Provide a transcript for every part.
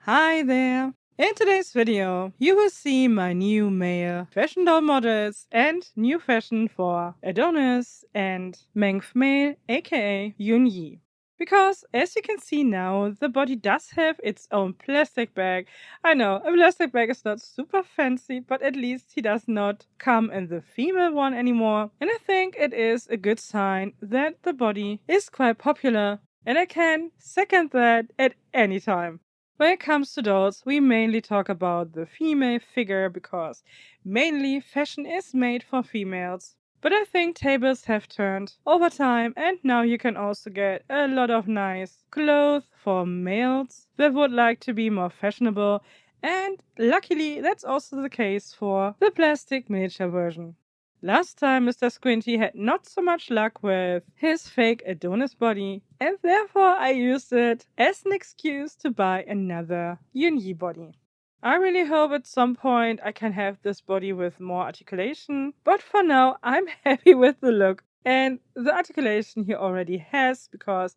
Hi there! In today's video, you will see my new male fashion doll models and new fashion for Adonis and Mengf male, aka Yunyi. Because as you can see now, the body does have its own plastic bag. I know, a plastic bag is not super fancy, but at least he does not come in the female one anymore. And I think it is a good sign that the body is quite popular. And I can second that at any time. When it comes to dolls, we mainly talk about the female figure because mainly fashion is made for females. But I think tables have turned over time, and now you can also get a lot of nice clothes for males that would like to be more fashionable, and luckily that's also the case for the plastic miniature version. Last time Mr. Squinty had not so much luck with his fake Adonis body, and therefore I used it as an excuse to buy another Yunyi body. I really hope at some point I can have this body with more articulation, but for now I'm happy with the look and the articulation he already has because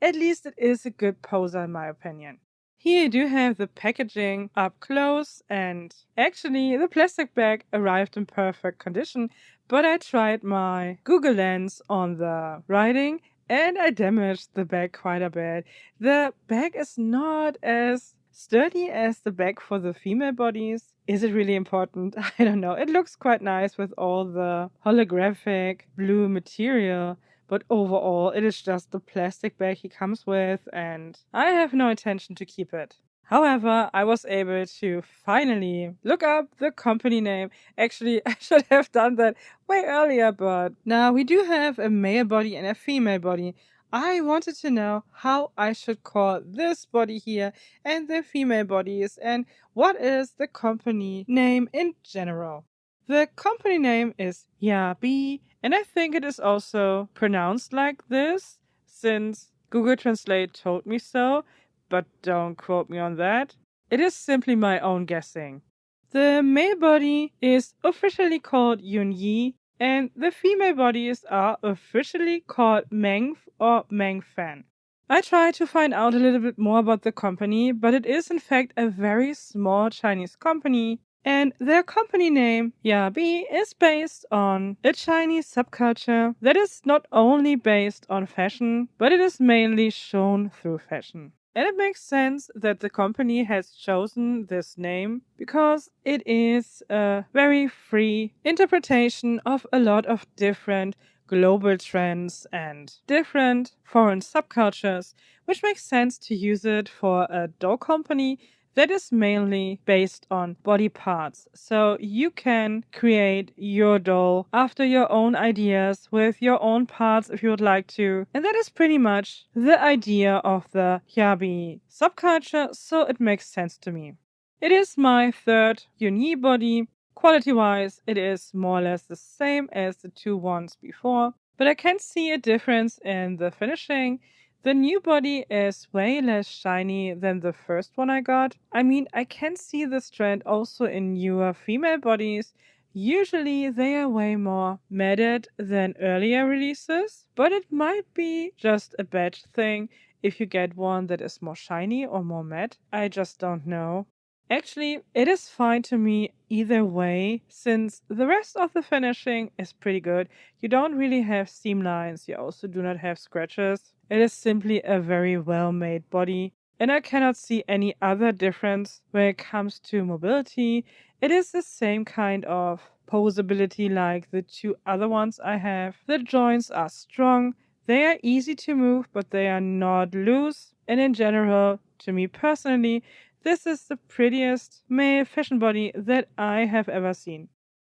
at least it is a good poser in my opinion. Here you do have the packaging up close, and actually the plastic bag arrived in perfect condition, but I tried my Google Lens on the writing and I damaged the bag quite a bit. The bag is not as sturdy as the bag for the female bodies. Is it really important? I don't know. It looks quite nice with all the holographic blue material, but overall, it is just the plastic bag he comes with, and I have no intention to keep it. However, I was able to finally look up the company name. Actually, I should have done that way earlier, but now we do have a male body and a female body. I wanted to know how I should call this body here and the female bodies, and what is the company name in general. The company name is Yabi, and I think it is also pronounced like this, since Google Translate told me so, but don't quote me on that. It is simply my own guessing. The male body is officially called Yunyi, and the female bodies are officially called Mengf or Mengfan. I tried to find out a little bit more about the company, but it is in fact a very small Chinese company, and their company name, Yabi, is based on a Chinese subculture that is not only based on fashion, but it is mainly shown through fashion. And it makes sense that the company has chosen this name because it is a very free interpretation of a lot of different global trends and different foreign subcultures, which makes sense to use it for a doll company that is mainly based on body parts. So you can create your doll after your own ideas with your own parts if you would like to. And that is pretty much the idea of the Yabi subculture, so it makes sense to me. It is my third Yunyi body. Quality-wise, it is more or less the same as the two ones before, but I can see a difference in the finishing. The new body is way less shiny than the first one I got. I mean, I can see this trend also in newer female bodies. Usually they are way more matted than earlier releases, but it might be just a batch thing if you get one that is more shiny or more matte. I just don't know. Actually, it is fine to me either way, since the rest of the finishing is pretty good. You don't really have seam lines, you also do not have scratches. It is simply a very well made body, and I cannot see any other difference when it comes to mobility. It is the same kind of posability like the two other ones I have. The joints are strong, they are easy to move, but they are not loose, and in general, to me personally, this is the prettiest male fashion body that I have ever seen.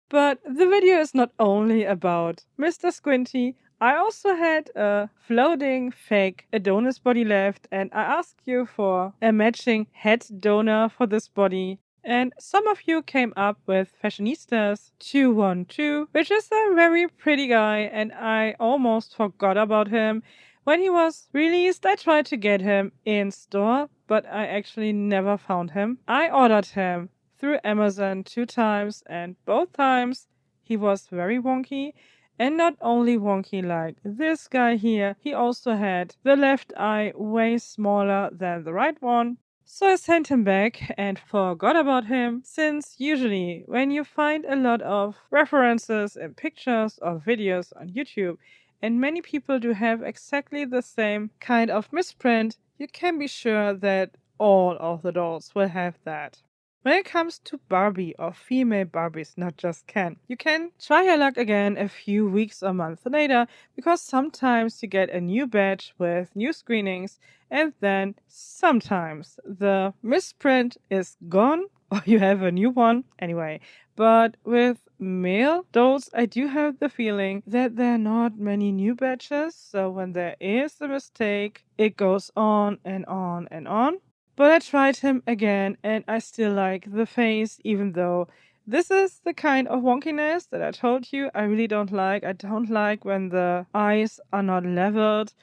But the video is not only about Mr. Squinty. I also had a floating fake Adonis body left, and I asked you for a matching head donor for this body. And some of you came up with Fashionistas 212, which is a very pretty guy, and I almost forgot about him. When he was released, I tried to get him in store, but I actually never found him. I ordered him through Amazon 2 times, and both times he was very wonky. And not only wonky like this guy here, he also had the left eye way smaller than the right one. So I sent him back and forgot about him, since usually when you find a lot of references in pictures or videos on YouTube, and many people do have exactly the same kind of misprint, you can be sure that all of the dolls will have that. When it comes to Barbie or female Barbies, not just Ken, you can try your luck again a few weeks or months later, because sometimes you get a new batch with new screenings, and then sometimes the misprint is gone or you have a new one anyway. But with male dolls, I do have the feeling that there are not many new batches, so when there is a mistake, it goes on and on and on. But I tried him again and I still like the face, even though this is the kind of wonkiness that I told you I really don't like. I don't like when the eyes are not leveled.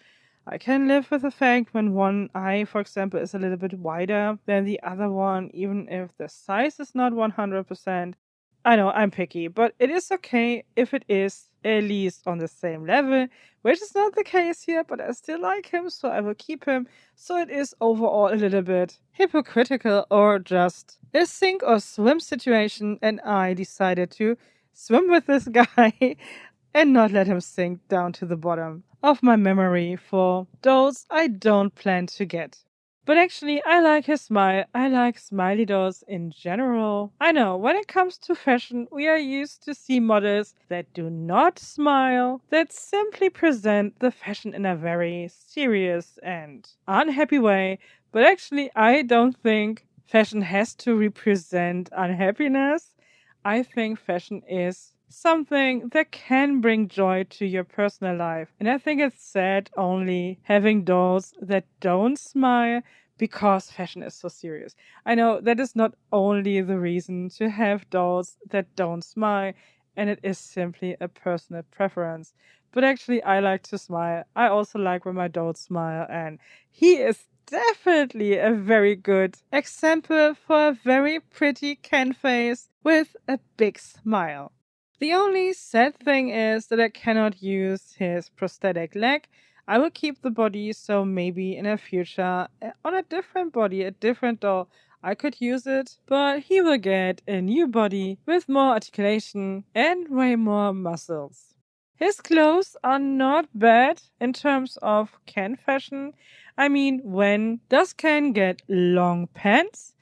I can live with the fact when one eye, for example, is a little bit wider than the other one, even if the size is not 100%. I know I'm picky, but it is okay if it is at least on the same level, which is not the case here, but I still like him, so I will keep him. So it is overall a little bit hypocritical or just a sink or swim situation, and I decided to swim with this guy and not let him sink down to the bottom of my memory for dolls I don't plan to get. But actually, I like his smile. I like smiley dolls in general. I know, when it comes to fashion, we are used to see models that do not smile, that simply present the fashion in a very serious and unhappy way. But actually, I don't think fashion has to represent unhappiness. I think fashion is something that can bring joy to your personal life. And I think it's sad only having dolls that don't smile because fashion is so serious. I know that is not only the reason to have dolls that don't smile, and it is simply a personal preference. But actually, I like to smile. I also like when my dolls smile, and he is definitely a very good example for a very pretty Ken face with a big smile. The only sad thing is that I cannot use his prosthetic leg. I will keep the body, so maybe in the future, on a different body, a different doll, I could use it, but he will get a new body with more articulation and way more muscles. His clothes are not bad in terms of Ken fashion. I mean, when does Ken get long pants?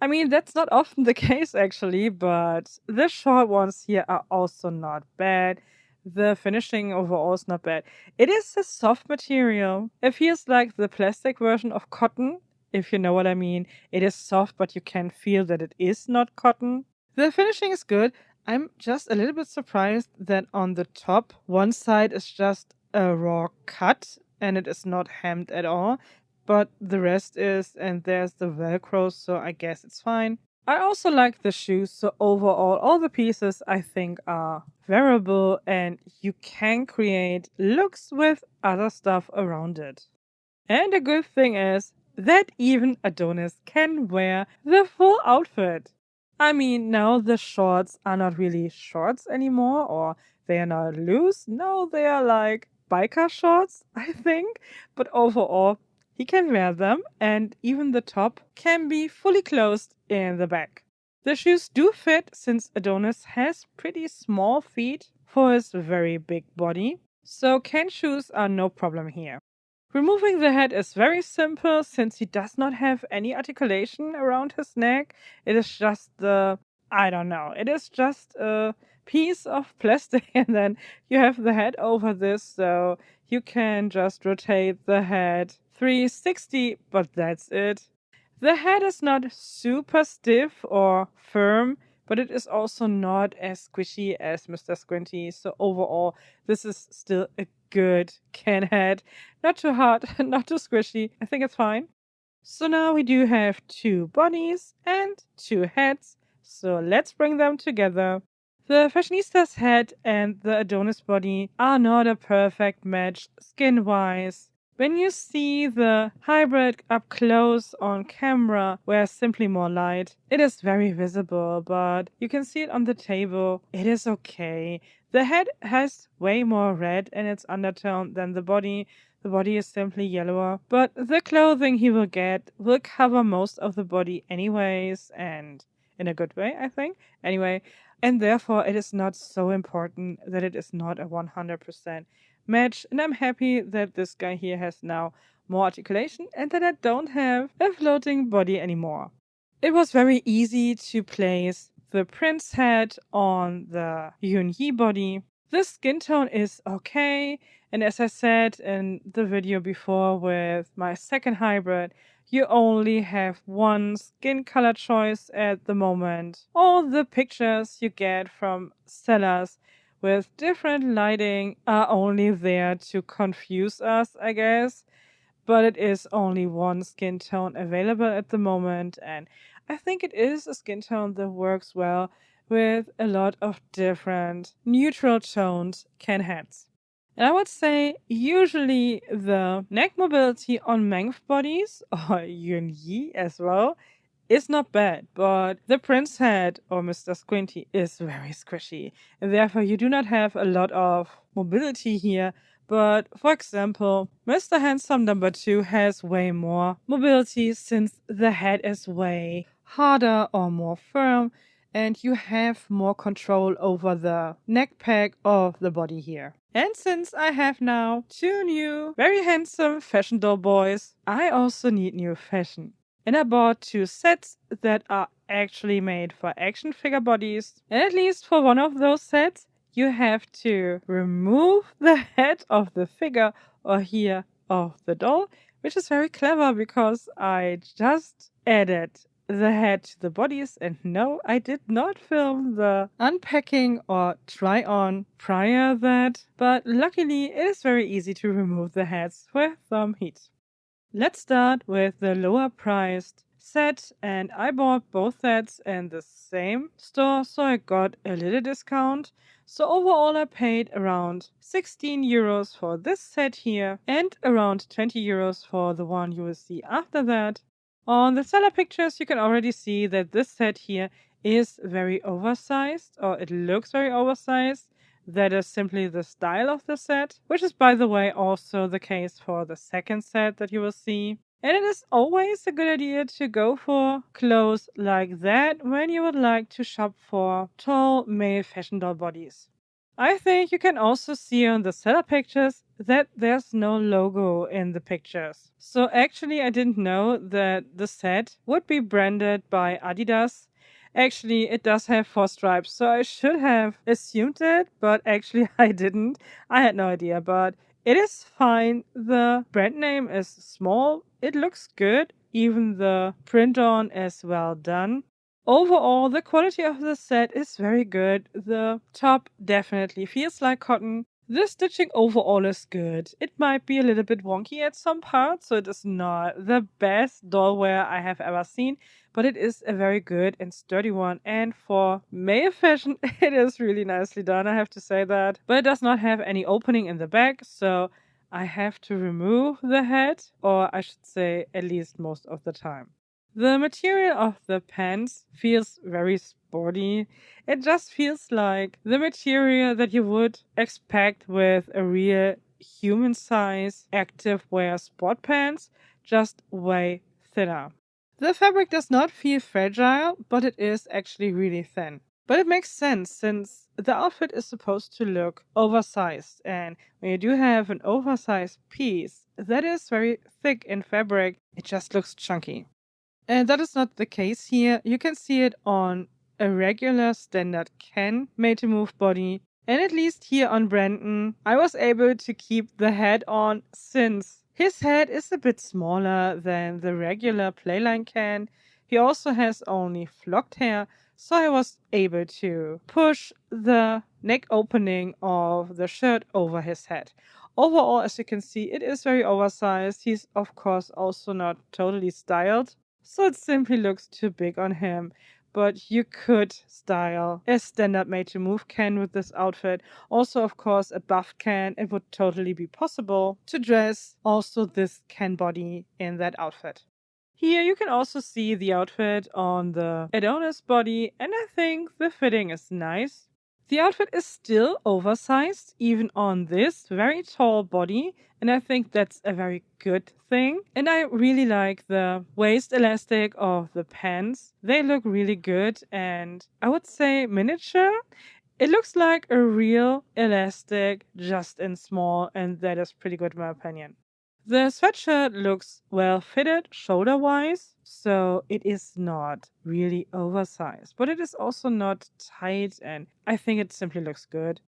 I mean, that's not often the case actually, but the short ones here are also not bad. The finishing overall is not bad. It is a soft material. It feels like the plastic version of cotton, if you know what I mean. It is soft, but you can feel that it is not cotton. The finishing is good. I'm just a little bit surprised that on the top, one side is just a raw cut and it is not hemmed at all, but the rest is, and there's the Velcro, so I guess it's fine. I also like the shoes, so overall, all the pieces I think are wearable and you can create looks with other stuff around it. And a good thing is that even Adonis can wear the full outfit. I mean, now the shorts are not really shorts anymore, or they are not loose. No, they are like biker shorts, I think. But overall, he can wear them, and even the top can be fully closed in the back. The shoes do fit since Adonis has pretty small feet for his very big body, so Ken shoes are no problem here. Removing the head is very simple since he does not have any articulation around his neck. It is just I don't know, it is just a piece of plastic and then you have the head over this, so you can just rotate the head 360, but that's it. The head is not super stiff or firm, but it is also not as squishy as Mr. Squinty. So overall, this is still a good can head. Not too hard, not too squishy. I think it's fine. So now we do have two bodies and two heads. So let's bring them together. The Fashionista's head and the Adonis body are not a perfect match skin-wise. When you see the hybrid up close on camera, where simply more light, it is very visible, but you can see it on the table. It is okay. The head has way more red in its undertone than the body, the body is simply yellower, but the clothing he will get will cover most of the body anyways, and in a good way, I think. Anyway, and therefore it is not so important that it is not a 100% match, and I'm happy that this guy here has now more articulation and that I don't have a floating body anymore. It was very easy to place the prince head on the Yunyi body. The skin tone is okay, and as I said in the video before with my second hybrid, you only have one skin color choice at the moment. All the pictures you get from sellers with different lighting are only there to confuse us, I guess. But it is only one skin tone available at the moment, and I think it is a skin tone that works well with a lot of different neutral toned can heads. And I would say usually the neck mobility on Mengf bodies, or Yunyi as well, is not bad, but the Prince head or Mr. Squinty is very squishy, and therefore you do not have a lot of mobility here. But for example, Mr. Handsome number 2 has way more mobility since the head is way harder or more firm, and you have more control over the neck peg of the body here. And since I have now 2 new, very handsome fashion doll boys, I also need new fashion. And I bought 2 sets that are actually made for action figure bodies. And at least for one of those sets, you have to remove the head of the figure or here of the doll, which is very clever because I just added the head to the bodies, and no, I did not film the unpacking or try on prior that, but luckily it is very easy to remove the heads with some heat. Let's start with the lower priced set, and I bought both sets in the same store, so I got a little discount. So overall I paid around 16 euros for this set here and around 20 euros for the one you will see after that. On the seller pictures you can already see that this set here is very oversized, or it looks very oversized. That is simply the style of the set, which is by the way also the case for the second set that you will see. And it is always a good idea to go for clothes like that when you would like to shop for tall male fashion doll bodies. I think you can also see on the seller pictures that there's no logo in the pictures. So actually I didn't know that the set would be branded by Adidas. Actually, it does have 4 stripes, so I should have assumed it, but actually I didn't. I had no idea, but it is fine. The brand name is small. It looks good. Even the print on is well done. Overall, the quality of the set is very good. The top definitely feels like cotton. The stitching overall is good. It might be a little bit wonky at some parts, so it is not the best dollwear I have ever seen, but it is a very good and sturdy one. And for male fashion, it is really nicely done, I have to say that. But it does not have any opening in the back, so I have to remove the head, or I should say at least most of the time. The material of the pants feels very sporty. It just feels like the material that you would expect with a real human size active wear sport pants, just way thinner. The fabric does not feel fragile, but it is actually really thin. But it makes sense since the outfit is supposed to look oversized, and when you do have an oversized piece that is very thick in fabric, it just looks chunky. And that is not the case here. You can see it on a regular standard Ken made to move body. And at least here on Brandon, I was able to keep the head on since his head is a bit smaller than the regular Playline Ken. He also has only flocked hair, so I was able to push the neck opening of the shirt over his head. Overall, as you can see, it is very oversized. He's of course also not totally styled, so it simply looks too big on him. But you could style a standard made to move can with this outfit. Also, of course, a buff can. It would totally be possible to dress also this can body in that outfit. Here you can also see the outfit on the Adonis body, and I think the fitting is nice. The outfit is still oversized, even on this very tall body, and I think that's a very good thing. And I really like the waist elastic of the pants. They look really good, and I would say miniature. It looks like a real elastic, just in small, and that is pretty good in my opinion. The sweatshirt looks well fitted shoulder wise, so it is not really oversized, but it is also not tight, and I think it simply looks good.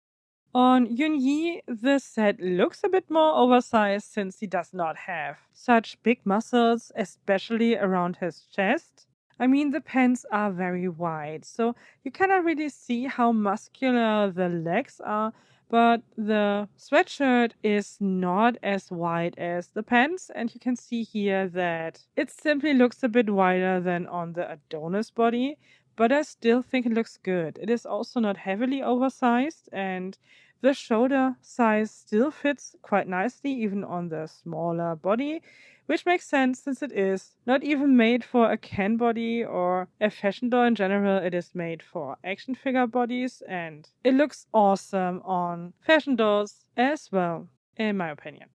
On Yunyi, the set looks a bit more oversized since he does not have such big muscles, especially around his chest. I mean, the pants are very wide, so you cannot really see how muscular the legs are, but the sweatshirt is not as wide as the pants, and you can see here that it simply looks a bit wider than on the Adonis body, but I still think it looks good. It is also not heavily oversized, and the shoulder size still fits quite nicely even on the smaller body, which makes sense since it is not even made for a Ken body or a fashion doll in general. It is made for action figure bodies, and it looks awesome on fashion dolls as well, in my opinion.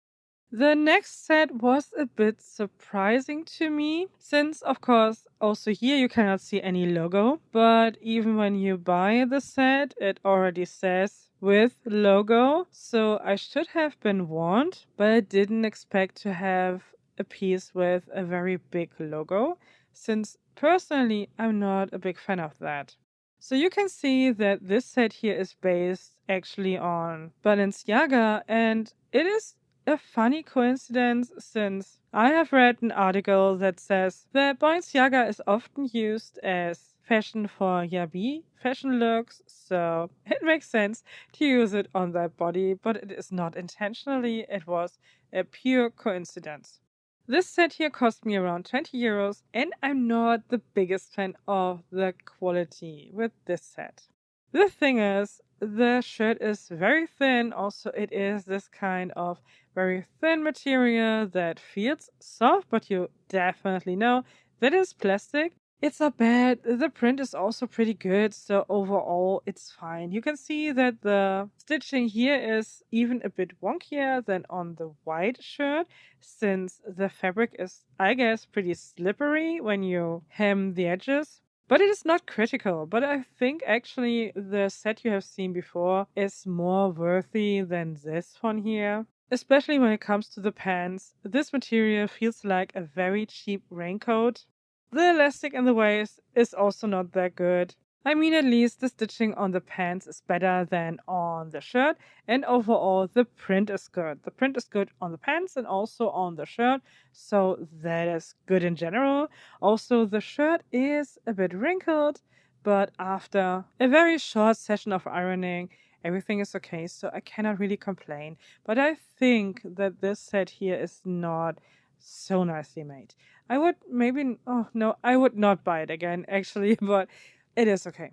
The next set was a bit surprising to me, since, of course, also here you cannot see any logo, but even when you buy the set, it already says with logo, so I should have been warned, but I didn't expect to have a piece with a very big logo, since personally I'm not a big fan of that. So you can see that this set here is based actually on Balenciaga, and it is a funny coincidence since I have read an article that says that Balenciaga is often used as fashion for yabi fashion looks, so it makes sense to use it on that body, but it is not intentionally, it was a pure coincidence. This set here cost me around 20 euros, and I'm not the biggest fan of the quality with this set. The thing is, the shirt is very thin, also it is this kind of very thin material that feels soft, but you definitely know that it's plastic. It's not bad. The print is also pretty good, so overall it's fine. You can see that the stitching here is even a bit wonkier than on the white shirt, since the fabric is, I guess, pretty slippery when you hem the edges. But it is not critical, but I think actually the set you have seen before is more worthy than this one here. Especially when it comes to the pants, this material feels like a very cheap raincoat. The elastic in the waist is also not that good. I mean, at least the stitching on the pants is better than on the shirt, and overall the print is good. The print is good on the pants and also on the shirt, so that is good in general. Also, the shirt is a bit wrinkled, but after a very short session of ironing, everything is okay, so I cannot really complain. But I think that this set here is not so nicely made. I would maybe, oh no, I would not buy it again actually, but it is okay.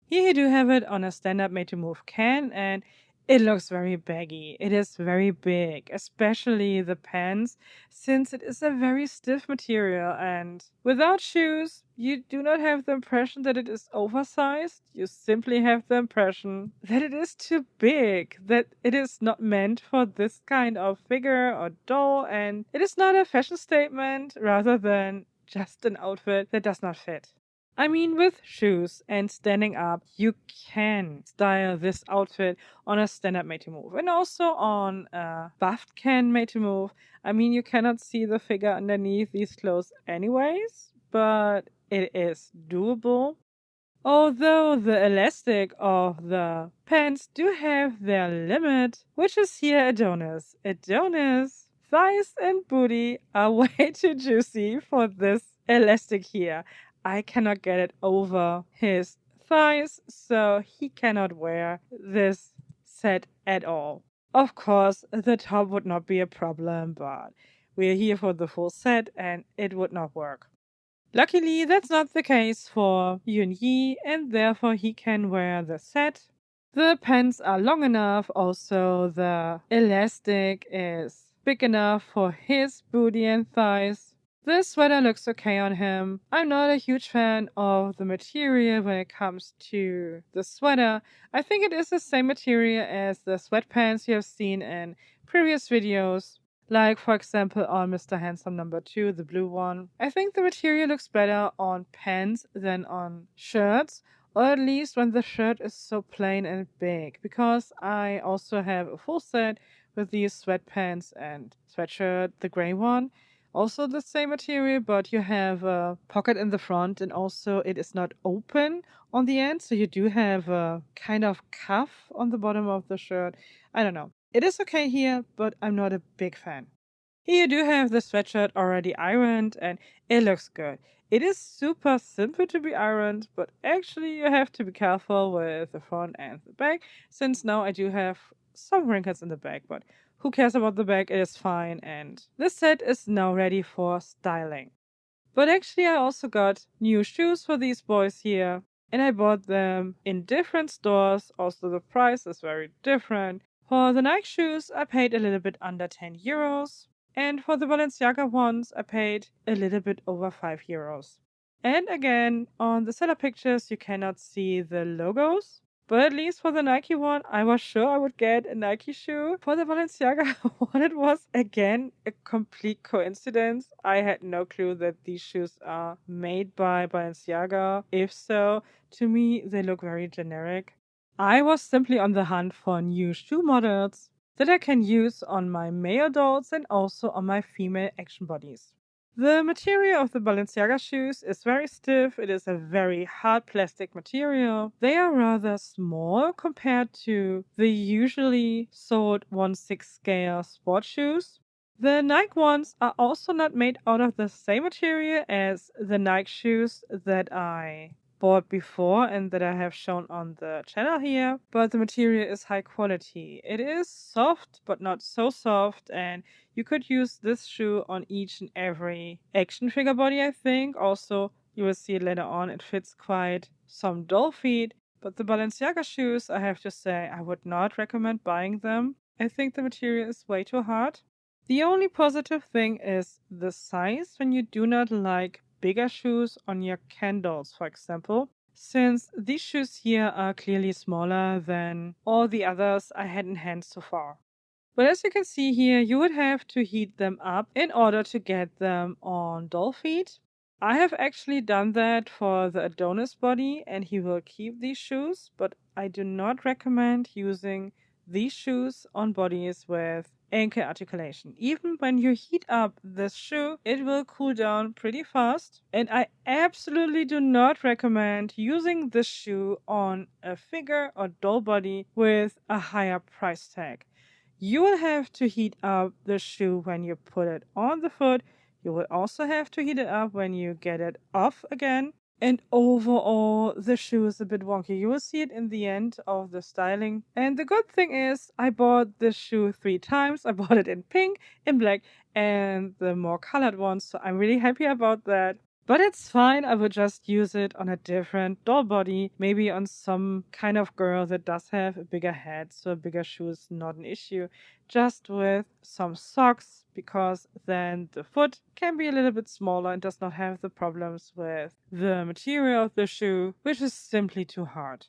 Here you do have it on a stand-up made-to-move can, and it looks very baggy. It is very big, especially the pants, since it is a very stiff material, and without shoes, you do not have the impression that it is oversized. You simply have the impression that it is too big, that it is not meant for this kind of figure or doll, and it is not a fashion statement rather than just an outfit that does not fit. I mean, with shoes and standing up, you can style this outfit on a stand-up made-to-move and also on a buffed can made-to-move. I mean, you cannot see the figure underneath these clothes anyways, but it is doable. Although the elastic of the pants do have their limit, which is here Adonis. Adonis, thighs and booty are way too juicy for this elastic here. I cannot get it over his thighs, so he cannot wear this set at all. Of course, the top would not be a problem, but we're here for the full set and it would not work. Luckily, that's not the case for Yunyi, and therefore he can wear the set. The pants are long enough, also the elastic is big enough for his booty and thighs. This sweater looks okay on him. I'm not a huge fan of the material when it comes to the sweater. I think it is the same material as the sweatpants you have seen in previous videos. Like, for example, on Mr. Handsome number 2, the blue one. I think the material looks better on pants than on shirts, or at least when the shirt is so plain and big, because I also have a full set with these sweatpants and sweatshirt, the gray one. Also the same material, but you have a pocket in the front, and also it is not open on the end, so you do have a kind of cuff on the bottom of the shirt. I don't know. It is okay here, but I'm not a big fan. Here you do have the sweatshirt already ironed, and it looks good. It is super simple to be ironed, but actually you have to be careful with the front and the back, since now I do have some wrinkles in the back, but who cares about the back? It is fine, and this set is now ready for styling. But actually I also got new shoes for these boys here, and I bought them in different stores. Also the price is very different. For the Nike shoes I paid a little bit under 10 euros, and for the Balenciaga ones I paid a little bit over 5 euros. And again, on the seller pictures you cannot see the logos, but at least for the Nike one, I was sure I would get a Nike shoe. For the Balenciaga one, it was again a complete coincidence. I had no clue that these shoes are made by Balenciaga. If so, to me, they look very generic. I was simply on the hunt for new shoe models that I can use on my male dolls and also on my female action bodies. The material of the Balenciaga shoes is very stiff. It is a very hard plastic material. They are rather small compared to the usually sold 1/6 scale sport shoes. The Nike ones are also not made out of the same material as the Nike shoes that I bought before and that I have shown on the channel here, but the material is high quality. It is soft, but not so soft, and you could use this shoe on each and every action figure body, I think. Also, you will see it later on, it fits quite some doll feet, but the Balenciaga shoes, I have to say, I would not recommend buying them. I think the material is way too hard. The only positive thing is the size when you do not like bigger shoes on your candles, for example, since these shoes here are clearly smaller than all the others I had in hand so far. But as you can see here, you would have to heat them up in order to get them on doll feet. I have actually done that for the Adonis body and he will keep these shoes, but I do not recommend using these shoes on bodies with ankle articulation. Even when you heat up this shoe, it will cool down pretty fast. And I absolutely do not recommend using this shoe on a figure or doll body with a higher price tag. You will have to heat up the shoe when you put it on the foot. You will also have to heat it up when you get it off again. And overall, the shoe is a bit wonky. You will see it in the end of the styling. And the good thing is, I bought this shoe 3 times. I bought it in pink, in black, and the more colored ones. So I'm really happy about that. But it's fine. I will just use it on a different doll body. Maybe on some kind of girl that does have a bigger head. So a bigger shoe is not an issue. Just with some socks, because then the foot can be a little bit smaller and does not have the problems with the material of the shoe, which is simply too hard.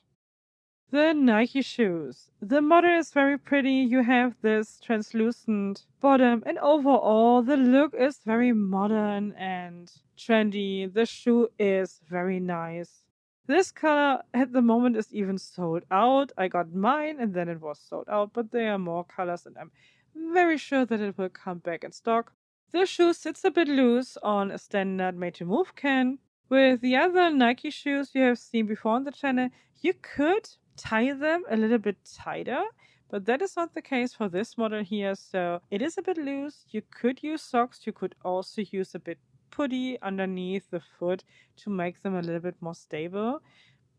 The Nike shoes. The model is very pretty. You have this translucent bottom, and overall, the look is very modern and trendy. The shoe is very nice. This color at the moment is even sold out. I got mine and then it was sold out, but there are more colors, and I'm very sure that it will come back in stock. The shoe sits a bit loose on a standard made to move can. With the other Nike shoes you have seen before on the channel, you could tie them a little bit tighter, but that is not the case for this model here, so it is a bit loose. You could use socks, you could also use a bit putty underneath the foot to make them a little bit more stable,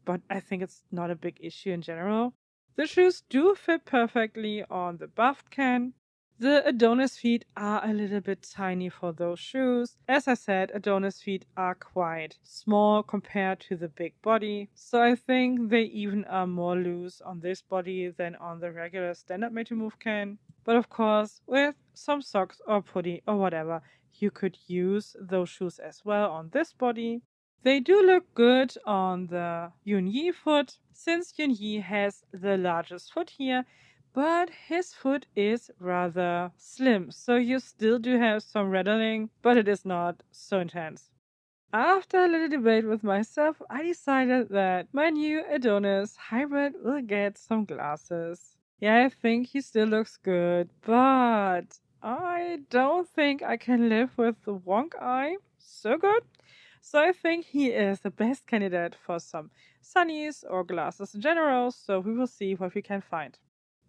but I think it's not a big issue in general. The shoes do fit perfectly on the buffed can. The Adonis feet are a little bit tiny for those shoes. As I said, Adonis feet are quite small compared to the big body, so I think they even are more loose on this body than on the regular standard made to move can. But of course, with some socks or putty or whatever, you could use those shoes as well on this body. They do look good on the Yunyi foot, since Yunyi has the largest foot here, but his foot is rather slim, so you still do have some rattling, but it is not so intense. After a little debate with myself, I decided that my new Adonis hybrid will get some glasses. Yeah, I think he still looks good, but I don't think I can live with the wonk eye so good. So I think he is the best candidate for some sunnies or glasses in general, so we will see what we can find.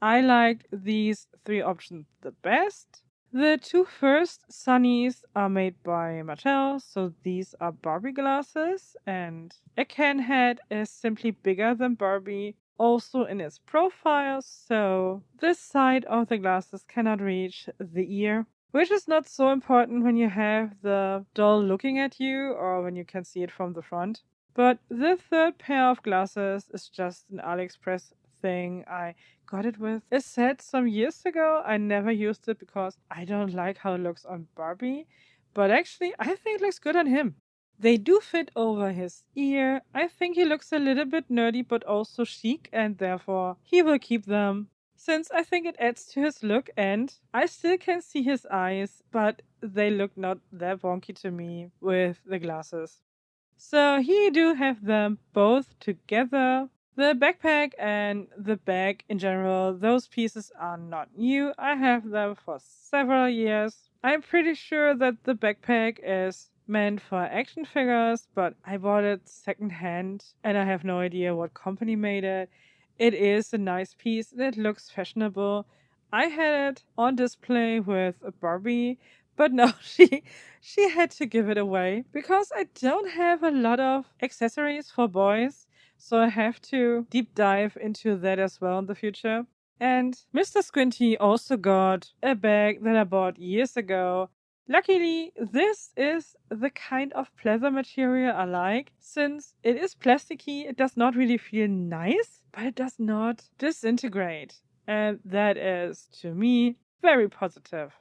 I liked these three options the best. The two first sunnies are made by Mattel, so these are Barbie glasses, and a can head is simply bigger than Barbie, also in its profile, so this side of the glasses cannot reach the ear, which is not so important when you have the doll looking at you or when you can see it from the front. But the third pair of glasses is just an Aliexpress thing. I got it with a set some years ago. I never used it because I don't like how it looks on Barbie, but actually, I think it looks good on him. They do fit over his ear. I think he looks a little bit nerdy, but also chic, and therefore he will keep them. Since I think it adds to his look, and I still can see his eyes, but they look not that wonky to me with the glasses. So here you do have them both together. The backpack and the bag in general, those pieces are not new. I have them for several years. I'm pretty sure that the backpack is meant for action figures, but I bought it secondhand and I have no idea what company made it. It is a nice piece and it looks fashionable. I had it on display with a Barbie, but no, she had to give it away because I don't have a lot of accessories for boys. So I have to deep dive into that as well in the future. And Mr. Squinty also got a bag that I bought years ago. Luckily, this is the kind of pleather material I like. Since it is plasticky, it does not really feel nice, but it does not disintegrate. And that is, to me, very positive.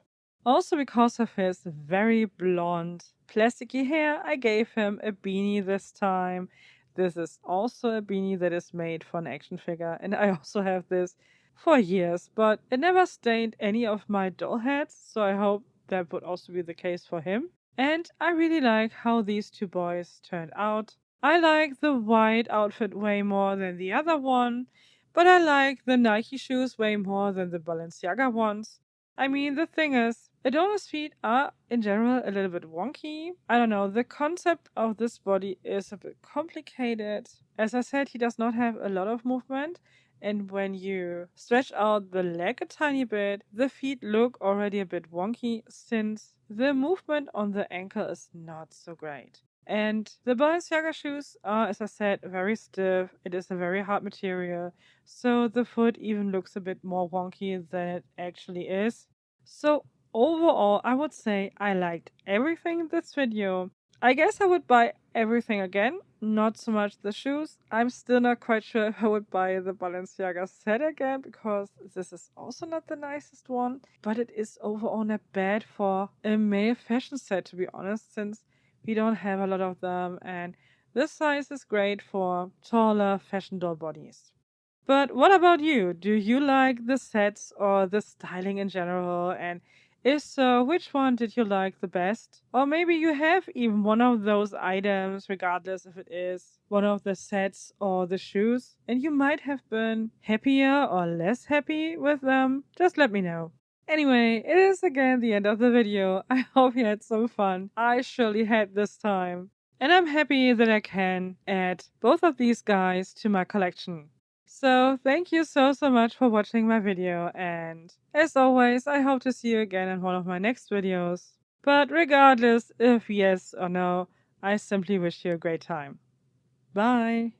Also, because of his very blonde, plasticky hair, I gave him a beanie this time. This is also a beanie that is made for an action figure, and I also have this for years, but it never stained any of my doll heads, so I hope that would also be the case for him. And I really like how these two boys turned out. I like the white outfit way more than the other one, but I like the Nike shoes way more than the Balenciaga ones. I mean, the thing is, Adonis' feet are, in general, a little bit wonky. I don't know, the concept of this body is a bit complicated. As I said, he does not have a lot of movement, and when you stretch out the leg a tiny bit, the feet look already a bit wonky since the movement on the ankle is not so great. And the Balenciaga shoes are, as I said, very stiff. It is a very hard material, so the foot even looks a bit more wonky than it actually is. So overall, I would say I liked everything in this video. I guess I would buy everything again, not so much the shoes. I'm still not quite sure if I would buy the Balenciaga set again because this is also not the nicest one, but it is overall not bad for a male fashion set, to be honest, since we don't have a lot of them and this size is great for taller fashion doll bodies. But what about you? Do you like the sets or the styling in general? And if so, which one did you like the best? Or maybe you have even one of those items, regardless if it is one of the sets or the shoes, and you might have been happier or less happy with them. Just let me know. Anyway, it is again the end of the video. I hope you had some fun. I surely had this time. And I'm happy that I can add both of these guys to my collection. So thank you so much for watching my video, and as always I hope to see you again in one of my next videos. But regardless if yes or no, I simply wish you a great time. Bye!